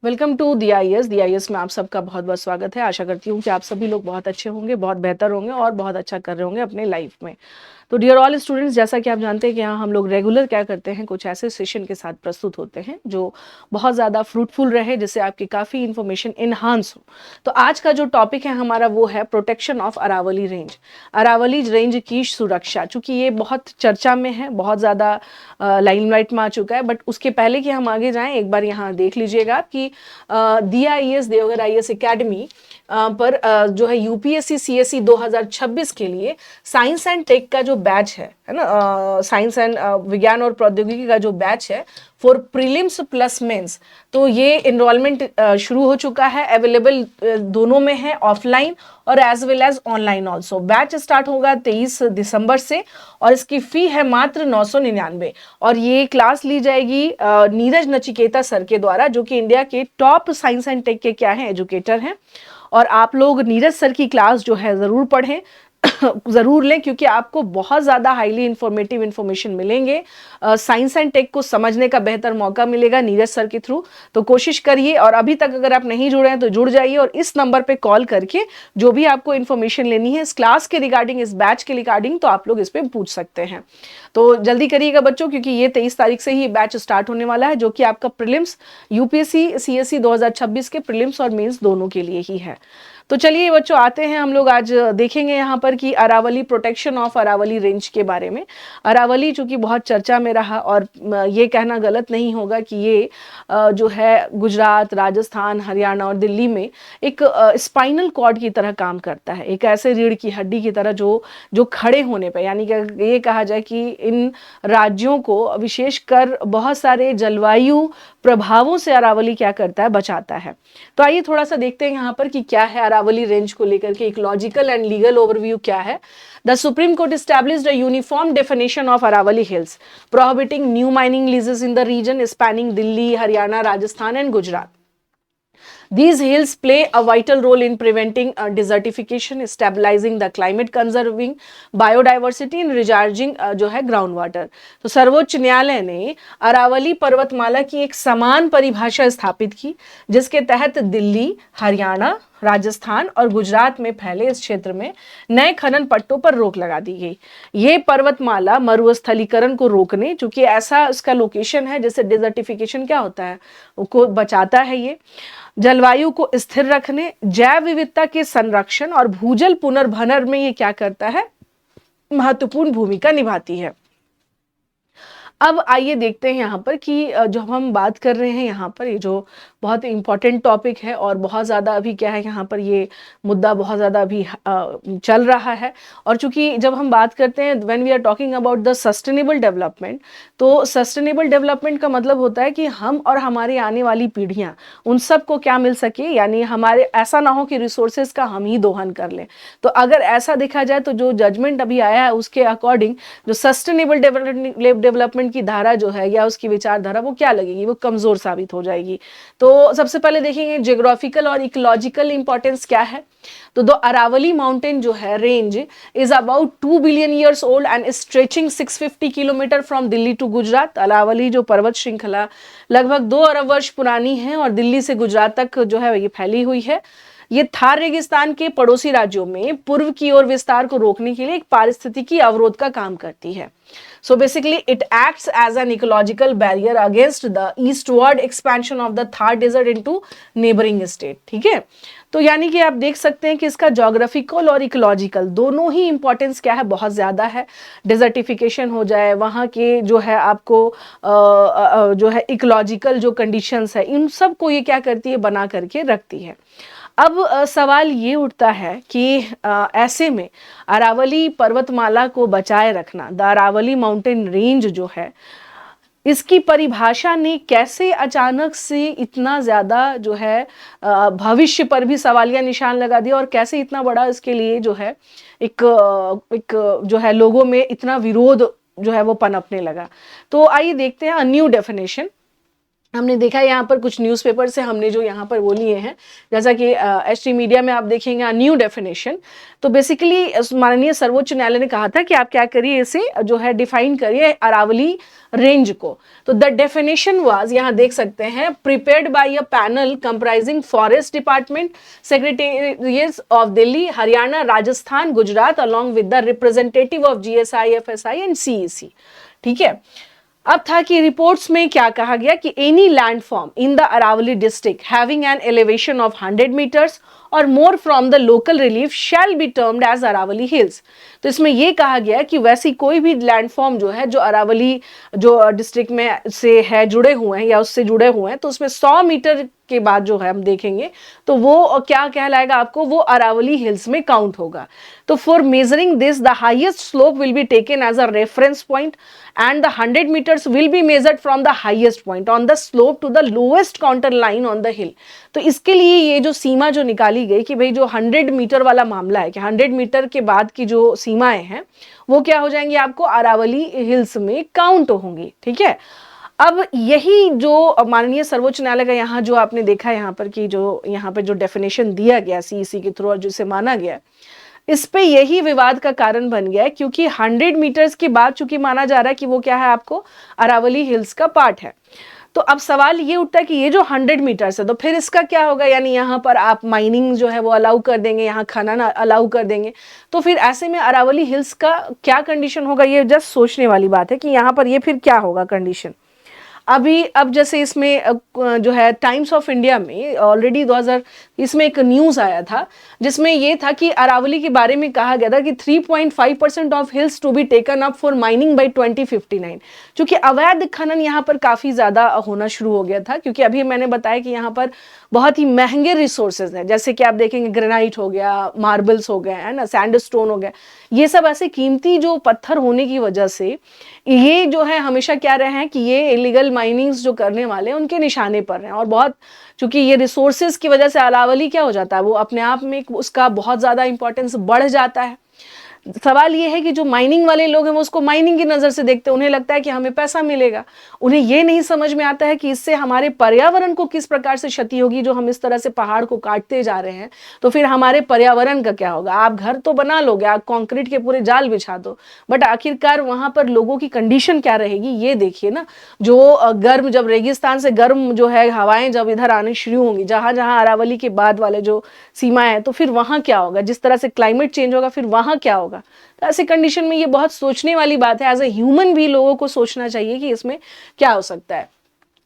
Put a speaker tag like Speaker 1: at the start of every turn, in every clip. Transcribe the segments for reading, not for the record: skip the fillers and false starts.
Speaker 1: Welcome to D I S में आप सबका बहुत बहुत स्वागत है। आशा करती हूँ कि आप सभी लोग बहुत अच्छे होंगे, बहुत बेहतर होंगे और बहुत अच्छा कर रहे होंगे अपने लाइफ में। तो डियर ऑल स्टूडेंट्स, जैसा कि आप जानते हैं कि यहाँ हम लोग रेगुलर क्या करते हैं, कुछ ऐसे सेशन के साथ प्रस्तुत होते हैं जो बहुत ज़्यादा फ्रूटफुल रहे, जिससे आपकी काफ़ी इन्फॉर्मेशन इन्हांस हो। तो आज का जो टॉपिक है हमारा वो है protection of Aravalli range, Aravalli range की सुरक्षा। चूँकि ये बहुत चर्चा में है, बहुत ज़्यादा लाइमलाइट में आ चुका है, बट उसके पहले कि हम आगे जाएं, एक बार यहाँ देख लीजिएगा आप कि DIS देवघर IAS एकेडमी पर जो है यूपीएससी CSE 2026 के लिए साइंस एंड टेक का जो बैच है ना, साइंस एंड विज्ञान और प्रौद्योगिकी का जो बैच है फॉर प्रीलिम्स प्लस मेंस, तो ये इनरोलमेंट शुरू हो चुका है। अवेलेबल दोनों में है, ऑफलाइन और as well as online also. Batch start होगा 23 दिसंबर से और इसकी फी है मात्र 999। और ये क्लास ली जाएगी नीरज नचिकेता सर के द्वारा, जो कि इंडिया के टॉप साइंस एंड टेक के क्या हैं, एजुकेटर हैं। और आप लोग नीरज सर की क्लास जो है ज़रूर पढ़ें, ज़रूर लें, क्योंकि आपको बहुत ज़्यादा हाईली इंफॉर्मेटिव इन्फॉर्मेशन मिलेंगे। साइंस एंड टेक को समझने का बेहतर मौका मिलेगा नीरज सर के थ्रू। तो कोशिश करिए, और अभी तक अगर आप नहीं जुड़े हैं तो जुड़ जाइए और इस नंबर पे कॉल करके जो भी आपको इन्फॉर्मेशन लेनी है इस क्लास के रिगार्डिंग, इस बैच के रिगार्डिंग, तो आप लोग इस पर पूछ सकते हैं। तो जल्दी करिएगा बच्चों, क्योंकि ये 23 तारीख से ही बैच स्टार्ट होने वाला है, जो कि आपका प्रीलिम्स यूपीएससी CSE 2026 के प्रीलिम्स और मेंस दोनों के लिए ही है। तो चलिए बच्चों, आते हैं हम लोग आज देखेंगे यहाँ पर कि Aravalli, protection of Aravalli range के बारे में। अरावली चूंकि बहुत चर्चा में रहा, और ये कहना गलत नहीं होगा कि ये जो है गुजरात, राजस्थान, हरियाणा और दिल्ली में एक स्पाइनल कॉर्ड की तरह काम करता है, एक ऐसे रीढ़ की हड्डी की तरह जो जो खड़े होने पर, यानी कि ये कहा जाए कि इन राज्यों को विशेषकर बहुत सारे जलवायु प्रभावों से अरावली क्या करता है, बचाता है। तो आइए थोड़ा सा देखते हैं यहाँ पर कि क्या है अरावली रेंज को लेकर के इकोलॉजिकल एंड लीगल ओवरव्यू क्या है। The supreme court established a uniform definition of Aravalli Hills, prohibiting new mining leases in the region spanning Delhi, Haryana, Rajasthan and Gujarat. These hills play a vital role in preventing desertification, stabilizing the climate, conserving biodiversity and recharging जो है ground water. तो सर्वोच्च न्यायालय ने अरावली पर्वतमाला की एक समान परिभाषा स्थापित की, जिसके तहत दिल्ली, हरियाणा, राजस्थान और गुजरात में फैले इस क्षेत्र में नए खनन पट्टों पर रोक लगा दी गई। ये पर्वतमाला मरुस्थलीकरण को रोकने, चूंकि ऐसा इसका लोकेशन है जैसे डिजर्टिफिकेशन क्या होता है, उसको बचाता है। ये जलवायु को स्थिर रखने, जैव विविधता के संरक्षण और भूजल पुनर्भरण में ये क्या करता है, महत्वपूर्ण भूमिका निभाती है। अब आइए देखते हैं यहाँ पर कि जो हम बात कर रहे हैं यहाँ पर, ये जो बहुत इंपॉर्टेंट टॉपिक है और बहुत ज़्यादा अभी क्या है यहाँ पर, ये मुद्दा बहुत ज़्यादा अभी चल रहा है। और चूंकि जब हम बात करते हैं when we are talking about the sustainable development, तो सस्टेनेबल डेवलपमेंट का मतलब होता है कि हम और हमारी आने वाली पीढ़ियाँ, उन सब को क्या मिल सके, यानी हमारे ऐसा ना हो कि रिसोर्सेज का हम ही दोहन कर लें। तो अगर ऐसा देखा जाए तो जो जजमेंट अभी आया है उसके अकॉर्डिंग जो सस्टेनेबल डेवलपमेंट की धारा जो है या उसकी विचारधारा, वो क्या लगेगी, वो कमजोर साबित हो जाएगी। तो सबसे पहले देखेंगे जियोग्राफिकल और इकोलॉजिकल इंपॉर्टेंस क्या है। तो द अरावली माउंटेन जो है range is about 2 billion years old and stretching 650 kilometre from Delhi to Gujarat. Aravalli जो पर्वत श्रृंखला लगभग 2 अरब वर्ष पुरानी है और दिल्ली से गुजरात तक जो है ये फैली हुई है। ये थार रेगिस्तान के पड़ोसी राज्यों में पूर्व की ओर विस्तार को रोकने के लिए एक पारिस्थितिकी अवरोध का काम करती है। So basically it acts as an ecological barrier against the eastward expansion of the Thar desert into neighboring state। ठीक है, तो यानी कि आप देख सकते हैं कि इसका जोग्राफिकल और इकोलॉजिकल दोनों ही इंपॉर्टेंस क्या है, बहुत ज़्यादा है। डिजर्टिफिकेशन हो जाए, वहाँ के जो है आपको जो है इकोलॉजिकल जो कंडीशंस है, इन सब को ये क्या करती है, बना करके रखती है। अब सवाल ये उठता है कि ऐसे में अरावली पर्वतमाला को बचाए रखना, द अरावली माउंटेन रेंज जो है, इसकी परिभाषा ने कैसे अचानक से इतना ज़्यादा जो है भविष्य पर भी सवालिया निशान लगा दिया, और कैसे इतना बड़ा इसके लिए जो है एक जो है लोगों में इतना विरोध जो है वो पनपने लगा। तो आइए देखते हैं अ न्यू डेफिनेशन। हमने देखा यहाँ पर कुछ न्यूज़पेपर से हमने जो यहाँ पर वो लिए हैं, जैसा कि एचटी मीडिया में आप देखेंगे न्यू डेफिनेशन। तो बेसिकली माननीय सर्वोच्च न्यायालय ने कहा था कि आप क्या करिए, इसे जो है डिफाइन करिए अरावली रेंज को। तो द डेफिनेशन वाज, यहाँ देख सकते हैं, prepared by a panel comprising forest department, secretariats of Delhi, Haryana, Rajasthan, Gujarat, along with the representative of GSI, FSI and CEC. ठीक है, अब था कि रिपोर्ट्स में क्या कहा गया कि any landform in the Aravalli district having an elevation of 100 metres और more from the local relief shall be termed as Aravalli hills. तो इसमें यह कहा गया कि वैसी कोई भी लैंडफॉर्म जो है, जो अरावली जो डिस्ट्रिक्ट में से है, जुड़े हुए हैं या उससे जुड़े हुए हैं, तो उसमें 100 मीटर के बाद जो है हम देखेंगे तो वो क्या कहलाएगा आपको, वो अरावली हिल्स में काउंट होगा। तो for measuring this the highest slope will be taken as a reference point and the 100 meters will be measured from the highest point on the slope to the lowest counter line on the hill। तो इसके लिए ये जो सीमा जो निकाली गई कि भाई जो 100 मीटर वाला मामला है कि 100 मीटर के बाद की जो सीमाएं हैं वो क्या हो जाएंगी, आपको अरावली हिल्स में काउंट होंगी। ठीक है, अब यही जो माननीय सर्वोच्च न्यायालय का यहाँ जो आपने देखा यहाँ पर कि जो यहाँ पर जो डेफिनेशन दिया गया सीईसी के थ्रू और जिसे माना गया, इस पे यही विवाद का कारण बन गया है, क्योंकि 100 मीटर्स के बाद चूंकि माना जा रहा है कि वो क्या है, आपको अरावली हिल्स का पार्ट है। तो अब सवाल ये उठता है कि ये जो 100 मीटर्स है तो फिर इसका क्या होगा, यानी यहाँ पर आप माइनिंग जो है वो अलाउ कर देंगे, यहाँ खनन अलाउ कर देंगे, तो फिर ऐसे में अरावली हिल्स का क्या कंडीशन होगा, ये जस्ट सोचने वाली बात है कि यहाँ पर ये फिर क्या होगा कंडीशन। अब जैसे इसमें जो है टाइम्स ऑफ इंडिया में ऑलरेडी 2000 इसमें एक न्यूज़ आया था जिसमें ये था कि अरावली के बारे में कहा गया था कि 3.5% of hills to be taken up for mining by 2059। क्योंकि अवैध खनन यहाँ पर काफ़ी ज़्यादा होना शुरू हो गया था, क्योंकि अभी मैंने बताया कि यहाँ पर बहुत ही महंगे रिसोर्सेज हैं, जैसे कि आप देखेंगे ग्रेनाइट हो गया, मार्बल्स हो गए, है ना, सैंडस्टोन हो गया, ये सब ऐसे कीमती जो पत्थर होने की वजह से ये जो है हमेशा क्या रहे हैं कि ये इलीगल माइनिंग्स जो करने वाले हैं उनके निशाने पर हैं। और बहुत चूंकि ये रिसोर्सेज की वजह से अरावली क्या हो जाता है, वो अपने आप में उसका बहुत ज़्यादा इंपॉर्टेंस बढ़ जाता है। सवाल ये है कि जो माइनिंग वाले लोग हैं वो उसको माइनिंग की नज़र से देखते हैं, उन्हें लगता है कि हमें पैसा मिलेगा। उन्हें ये नहीं समझ में आता है कि इससे हमारे पर्यावरण को किस प्रकार से क्षति होगी। जो हम इस तरह से पहाड़ को काटते जा रहे हैं तो फिर हमारे पर्यावरण का क्या होगा। आप घर तो बना लोगे, आप कंक्रीट के पूरे जाल बिछा दो, बट आखिरकार वहां पर लोगों की कंडीशन क्या रहेगी ये देखिए ना। जो गर्म, जब रेगिस्तान से गर्म जो है हवाएं जब इधर आनी शुरू होंगी, जहां जहां अरावली के बाद वाले जो सीमाएं हैं, तो फिर वहां क्या होगा, जिस तरह से क्लाइमेट चेंज होगा फिर वहां क्या होगा। तो ऐसी कंडीशन में ये बहुत सोचने वाली बात है। एज ए ह्यूमन भी लोगों को सोचना चाहिए कि इसमें क्या हो सकता है।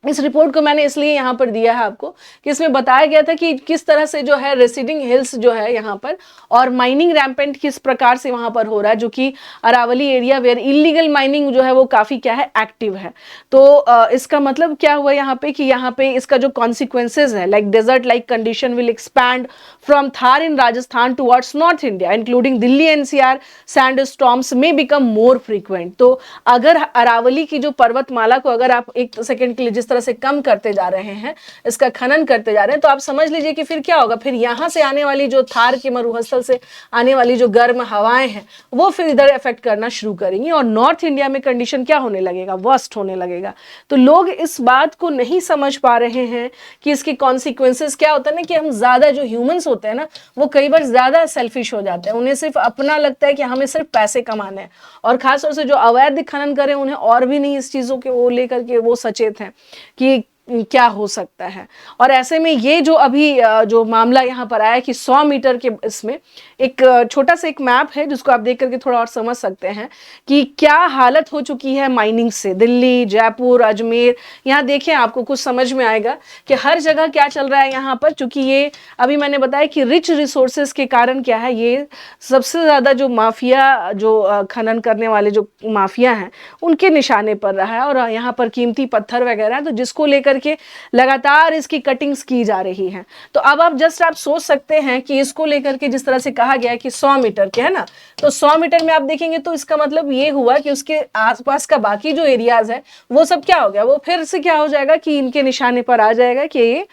Speaker 1: इस रिपोर्ट को मैंने इसलिए यहाँ पर दिया है आपको कि इसमें बताया गया था कि किस तरह से जो है रेसिडिंग हिल्स जो है यहाँ पर और माइनिंग रैम्पेंट किस प्रकार से वहाँ पर हो रहा है, जो कि Aravalli area where illegal mining जो है वो काफ़ी क्या है एक्टिव है। तो इसका मतलब क्या हुआ यहाँ पे कि यहाँ पे इसका जो कॉन्सिक्वेंसेज है, like desert like condition will expand from Thar in Rajasthan towards north India including Delhi NCR, sand storms में बिकम मोर फ्रीक्वेंट। तो अगर अरावली की जो पर्वतमाला को अगर आप एक सेकेंड के लिए जिस तरह से कम करते जा रहे हैं, इसका खनन करते जा रहे हैं, तो आप समझ लीजिए कि फिर क्या होगा। फिर यहां से आने वाली जो थार के मरुस्थल से आने वाली जो गर्म हवाएं हैं वो फिर इधर इफेक्ट करना शुरू करेंगी और नॉर्थ इंडिया में कंडीशन क्या होने लगेगा, वर्स्ट होने लगेगा। तो लोग इस बात को नहीं समझ पा रहे हैं कि इसके कॉन्सिक्वेंसेस क्या होता है ना, कि हम ज्यादा जो ह्यूमंस होते हैं ना वो कई बार ज्यादा सेल्फिश हो जाते हैं। उन्हें सिर्फ अपना लगता है कि हमें सिर्फ पैसे कमाने हैं, और खासतौर से जो अवैध खनन करें उन्हें और भी नहीं इस चीजों के वो लेकर के वो सचेत हैं कि क्या हो सकता है। और ऐसे में ये जो अभी जो मामला यहाँ पर आया कि 100 मीटर के, इसमें एक छोटा सा एक मैप है जिसको आप देख करके थोड़ा और समझ सकते हैं कि क्या हालत हो चुकी है माइनिंग से। दिल्ली, जयपुर, अजमेर, यहाँ देखें आपको कुछ समझ में आएगा कि हर जगह क्या चल रहा है यहाँ पर। चूंकि ये अभी मैंने बताया कि रिच रिसोर्सेज के कारण क्या है, ये सबसे ज़्यादा जो माफिया जो खनन करने वाले जो माफिया हैं उनके निशाने पर रहा है। और यहाँ पर कीमती पत्थर वगैरह है तो जिसको लेकर के लगातार इसकी कटिंग्स की जा रही हैं। तो अब आप जस्ट आप सोच सकते हैं कि इसको लेकर के जिस तरह से कहा गया है कि 100 मीटर के, है ना, तो 100 मीटर में आप देखेंगे तो इसका मतलब ये हुआ कि उसके आसपास का बाकी जो एरियाज है वो सब क्या हो गया, वो फिर से क्या हो जाएगा कि इनके निशाने पर आ जाएगा कि ये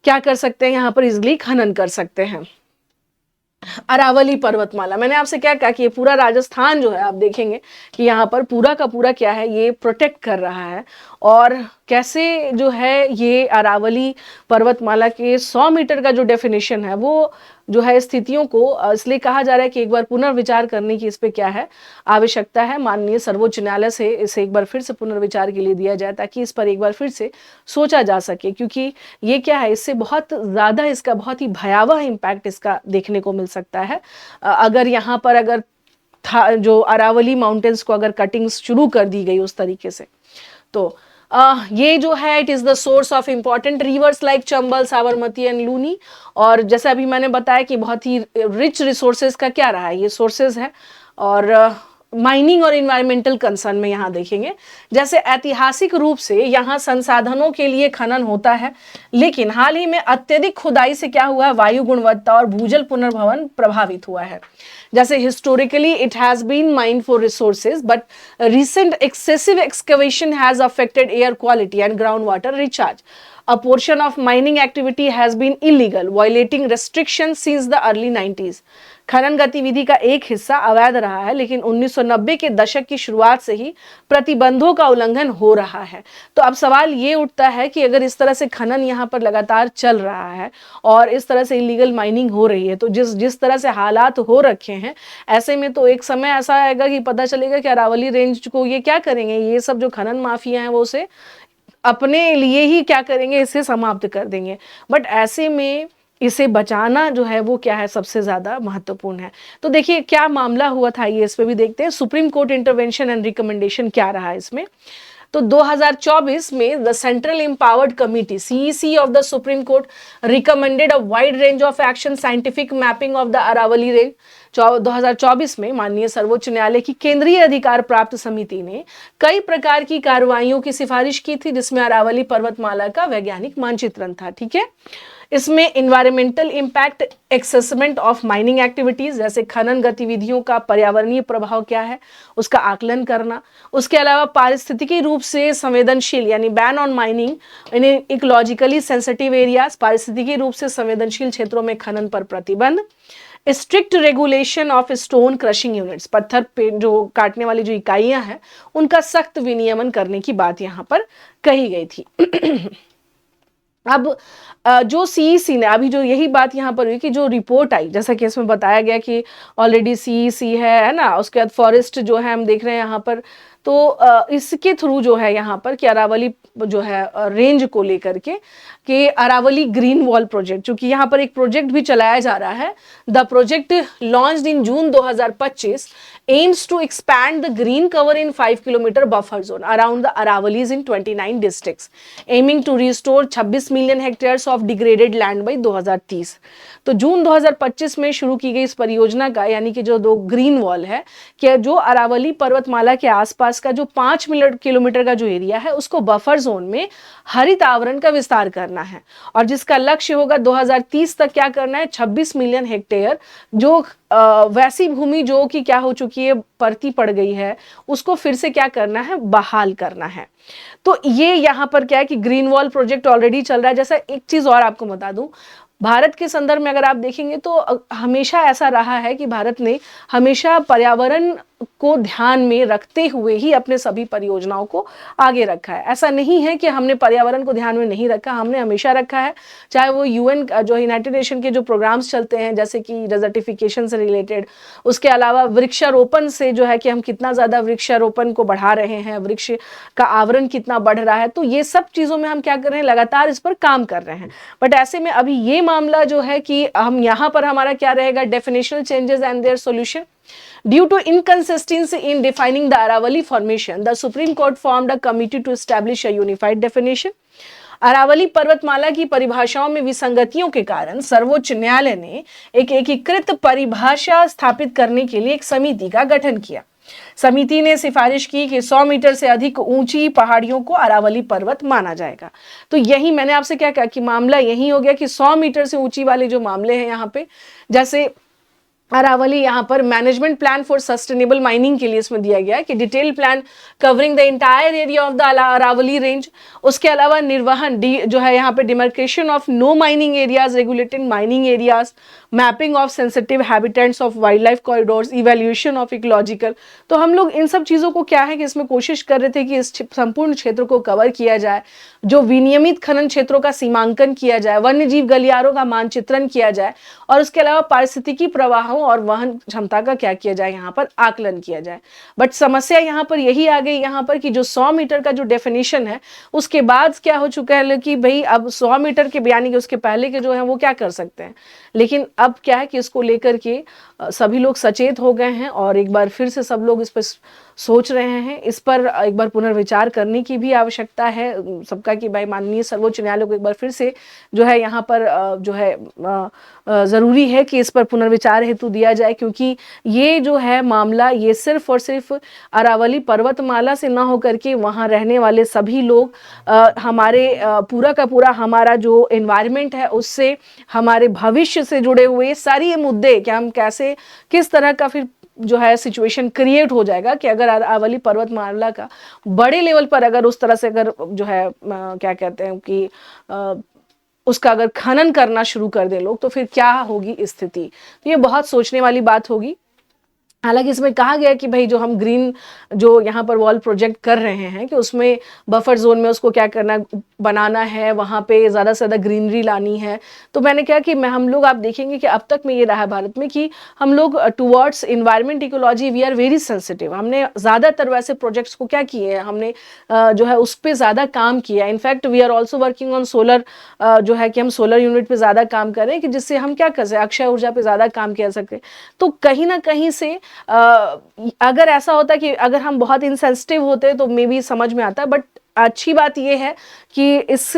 Speaker 1: क्या कर सकते हैं, यहाँ पर इजिली खनन कर सकते हैं। अरावली पर्वतमाला, मैंने आपसे क्या कहा कि ये पूरा राजस्थान जो है आप देखेंगे कि यहाँ पर पूरा का पूरा क्या है, ये प्रोटेक्ट कर रहा है। और कैसे जो है ये अरावली पर्वतमाला के 100 मीटर का जो डेफिनेशन है वो जो है स्थितियों को इसलिए कहा जा रहा है कि एक बार पुनर्विचार करने की इस पे क्या है आवश्यकता है। माननीय सर्वोच्च न्यायालय से इसे एक बार फिर से पुनर्विचार के लिए दिया जाए ताकि इस पर एक बार फिर से सोचा जा सके, क्योंकि ये क्या है, इससे बहुत ज़्यादा इसका बहुत ही भयावह इम्पैक्ट इसका देखने को मिल सकता है। अगर यहाँ पर अगर जो अरावली माउंटेन्स को अगर कटिंग्स शुरू कर दी गई उस तरीके से, तो ये जो है it is the source of important rivers like Chambal, Sabarmati and Luni. और जैसे अभी मैंने बताया कि बहुत ही रिच रिसोर्सेज का क्या रहा है, ये सोर्सेज है। और माइनिंग और इन्वायरमेंटल कंसर्न में यहाँ देखेंगे, जैसे ऐतिहासिक रूप से यहाँ संसाधनों के लिए खनन होता है, लेकिन हाल ही में अत्यधिक खुदाई से क्या हुआ है, वायु गुणवत्ता और भूजल पुनर्भवन प्रभावित हुआ है। जैसे historically it has been mind for resources but recent excessive excavation has affected air quality and groundwater recharge. A portion of mining activity has been illegal, violating restrictions since the early 90s. खनन गतिविधि का एक हिस्सा अवैध रहा है, लेकिन 1990 के दशक की शुरुआत से ही प्रतिबंधों का उल्लंघन हो रहा है। तो अब सवाल ये उठता है कि अगर इस तरह से खनन यहाँ पर लगातार चल रहा है और इस तरह से इलीगल माइनिंग हो रही है, तो जिस तरह से हालात हो रखे हैं, ऐसे में तो एक समय ऐसा आएगा कि पता चलेगा कि अरावली रेंज को ये क्या करेंगे, ये सब जो खनन माफिया हैं वो उसे अपने लिए ही क्या करेंगे, इसे समाप्त कर देंगे। बट ऐसे में इसे बचाना जो है वो क्या है, सबसे ज़्यादा महत्वपूर्ण है। तो देखिए क्या मामला हुआ था, ये इस पे भी देखते हैं। Supreme court intervention and recommendation क्या रहा है इसमें। तो 2024 में the central empowered committee CEC of the supreme court recommended a wide range of action scientific mapping of the Aravalli range. 2024 में माननीय सर्वोच्च न्यायालय की केंद्रीय अधिकार प्राप्त समिति ने कई प्रकार की कार्रवाइयों की सिफारिश की थी, जिसमें अरावली पर्वतमाला का वैज्ञानिक मानचित्रण था। ठीक है, इसमें environmental impact assessment of mining activities, जैसे खनन गतिविधियों का पर्यावरणीय प्रभाव क्या है उसका आकलन करना। उसके अलावा पारिस्थितिकी रूप से संवेदनशील यानी ban on mining in ecologically sensitive areas, पारिस्थितिकी रूप से संवेदनशील क्षेत्रों में खनन पर प्रतिबंध। Strict regulation of stone crushing units, पत्थर पे जो काटने वाली जो इकाइयां हैं उनका सख्त विनियमन करने की बात यहाँ पर कही गई थी। अब जो सीईसी ने अभी जो यही बात यहाँ पर हुई कि जो रिपोर्ट आई, जैसा कि इसमें बताया गया कि ऑलरेडी सीईसी है ना, उसके बाद फॉरेस्ट जो है हम देख रहे हैं यहाँ पर, तो इसके थ्रू जो है यहाँ पर कि अरावली जो है रेंज को लेकर के कि अरावली ग्रीन वॉल प्रोजेक्ट, चूंकि यहाँ पर एक प्रोजेक्ट भी चलाया जा रहा है। The project launched in June 2025 aims to expand the green cover in 5 kilometre buffer zone around the Aravallis in 29 districts, aiming to restore 26 million hectares of degraded land by 2030। तो जून 2025 में शुरू की गई इस परियोजना का यानी कि जो 2 ग्रीन वॉल है कि जो अरावली पर्वतमाला के आसपास का जो 5 किलोमीटर का जो एरिया है उसको बफर जोन में हरित आवरण का विस्तार करना है, और जिसका लक्ष्य होगा 2030 तक क्या करना है, 26 मिलियन हेक्टेयर जो वैसी भूमि जो कि क्या हो चुकी है, परती पड़ गई है, उसको फिर से क्या करना है, बहाल करना है। तो ये यहाँ पर क्या है कि ग्रीन वॉल प्रोजेक्ट ऑलरेडी चल रहा है। जैसा एक चीज और आपको बता दूं, भारत के संदर्भ में अगर आप देखेंगे तो हमेशा ऐसा रहा है कि भारत ने हमेशा पर्यावरण को ध्यान में रखते हुए ही अपने सभी परियोजनाओं को आगे रखा है। ऐसा नहीं है कि हमने पर्यावरण को ध्यान में नहीं रखा, हमने हमेशा रखा है। चाहे वो यूएन जो यूनाइटेड नेशन के जो प्रोग्राम्स चलते हैं जैसे कि डेजर्टिफिकेशन से रिलेटेड, उसके अलावा वृक्षारोपण से जो है कि हम कितना ज़्यादा वृक्षारोपण को बढ़ा रहे हैं, वृक्ष का आवरण कितना बढ़ रहा है, तो ये सब चीज़ों में हम क्या कर रहे हैं, लगातार इस पर काम कर रहे हैं। बट ऐसे में अभी ये मामला जो है कि हम यहाँ पर हमारा क्या रहेगा, definitional changes and their solution. Due to inconsistency in defining the Aravali formation, the Supreme Court formed a committee to establish a unified definition. Aravalli पर्वतमाला की परिभाषाओं में विसंगतियों के कारण सर्वोच्च न्यायालय ने एक एकीकृत परिभाषा स्थापित करने के लिए एक समिति का गठन किया। समिति ने सिफारिश की कि 100 मीटर से अधिक ऊंची पहाड़ियों को अरावली पर्वत माना जाएगा। तो यही मैंने आपसे क्या कहा कि मामला यही हो गया कि 100 मीटर से ऊंची वाले जो मामले हैं यहाँ पे, जैसे अरावली यहाँ पर management plan for sustainable mining के लिए इसमें दिया गया है कि detail plan covering the entire area of the Aravalli range. उसके अलावा निर्वहन जो है यहाँ पे demarcation of no mining areas, regulating mining areas, mapping of sensitive habitats of wild life corridors, evaluation of ecological. तो हम लोग इन सब चीज़ों को क्या है कि इसमें कोशिश कर रहे थे कि इस संपूर्ण क्षेत्र को कवर किया जाए, जो विनियमित खनन क्षेत्रों का सीमांकन किया जाए, वन्य जीव गलियारों का मानचित्रण किया जाए, और उसके अलावा पारिस्थितिकी प्रवाहों और वहन क्षमता का क्या किया जाए, यहाँ पर आकलन किया जाए। बट समस्या यहाँ पर यही आ गई यहाँ पर कि जो 100 मीटर का जो डेफिनेशन है उसके बाद क्या हो चुका है कि भाई अब 100 मीटर के यानी कि उसके पहले के जो है वो क्या कर सकते हैं, लेकिन अब क्या है कि इसको लेकर के सभी लोग सचेत हो गए हैं और एक बार फिर से सब लोग इस पर सोच रहे हैं। इस पर एक बार पुनर्विचार करने की भी आवश्यकता है सबका कि भाई माननीय सर्वोच्च न्यायालय को एक बार फिर से जो है यहाँ पर जो है ज़रूरी है कि इस पर पुनर्विचार हेतु दिया जाए, क्योंकि ये जो है मामला ये सिर्फ और सिर्फ अरावली पर्वतमाला से ना होकर के वहाँ रहने वाले सभी लोग हमारे पूरा का पूरा हमारा जो एनवायरनमेंट है उससे, हमारे भविष्य से जुड़े हुए सारी ये मुद्दे कि हम कैसे किस तरह का फिर जो है सिचुएशन क्रिएट हो जाएगा कि अगर अरावली पर्वतमाला का बड़े लेवल पर अगर उस तरह से अगर जो है क्या कहते हैं कि उसका अगर खनन करना शुरू कर दे लोग, तो फिर क्या होगी स्थिति। तो ये बहुत सोचने वाली बात होगी। हालांकि इसमें कहा गया कि भाई जो हम ग्रीन जो यहाँ पर वॉल प्रोजेक्ट कर रहे हैं कि उसमें बफर जोन में उसको क्या करना बनाना है, वहाँ पे ज़्यादा से ज़्यादा ग्रीनरी लानी है। तो मैंने कहा कि हम लोग आप देखेंगे कि अब तक में ये रहा है भारत में कि हम लोग towards environment ecology we are very sensitive. हमने ज़्यादातर वैसे प्रोजेक्ट्स को क्या किए हैं, हमने जो है उस पर ज़्यादा काम किया। In fact we are also working on solar, जो है कि हम सोलर यूनिट पर ज़्यादा काम करें कि जिससे हम क्या कर सकें, अक्षय ऊर्जा पर ज़्यादा काम किया सकें। तो कहीं ना कहीं से अगर ऐसा होता कि अगर हम बहुत इनसेंसिटिव होते तो मे बी समझ में आता। बट अच्छी बात यह है कि इस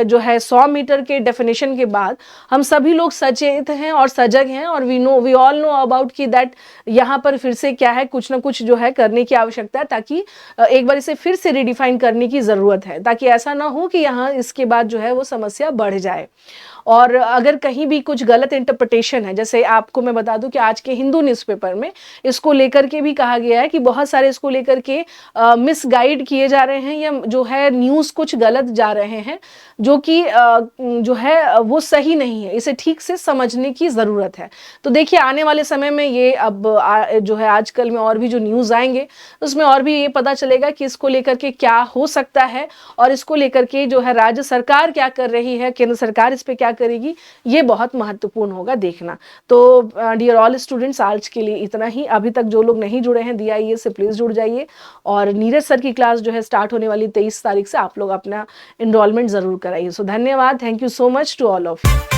Speaker 1: जो है 100 मीटर के डेफिनेशन के बाद हम सभी लोग सचेत हैं और सजग हैं, और वी ऑल नो अबाउट कि दैट यहाँ पर फिर से क्या है कुछ ना कुछ जो है करने की आवश्यकता है, ताकि एक बार इसे फिर से रिडिफाइन करने की ज़रूरत है, ताकि ऐसा ना हो कि यहाँ इसके बाद जो है वो समस्या बढ़ जाए। और अगर कहीं भी कुछ गलत इंटरप्रिटेशन है, जैसे आपको मैं बता दूं कि आज के हिंदू न्यूज़पेपर में इसको लेकर के भी कहा गया है कि बहुत सारे इसको लेकर के मिसगाइड किए जा रहे हैं, या जो है न्यूज़ कुछ गलत जा रहे हैं, जो कि जो है वो सही नहीं है। इसे ठीक से समझने की ज़रूरत है। तो देखिए आने वाले समय में ये अब जो है आजकल में और भी जो न्यूज़ आएंगे उसमें और भी ये पता चलेगा कि इसको लेकर के क्या हो सकता है, और इसको लेकर के जो है राज्य सरकार क्या कर रही है, केंद्र सरकार इस पर क्या करेगी, ये बहुत महत्वपूर्ण होगा देखना। तो डियर ऑल स्टूडेंट्स, आज के लिए इतना ही। अभी तक जो लोग नहीं जुड़े हैं DIES से प्लीज़ जुड़ जाइए, और नीरज सर की क्लास जो है स्टार्ट होने वाली 23 तारीख से आप लोग अपना एनरोलमेंट ज़रूर कराइए। सो धन्यवाद, thank you so much to all of you.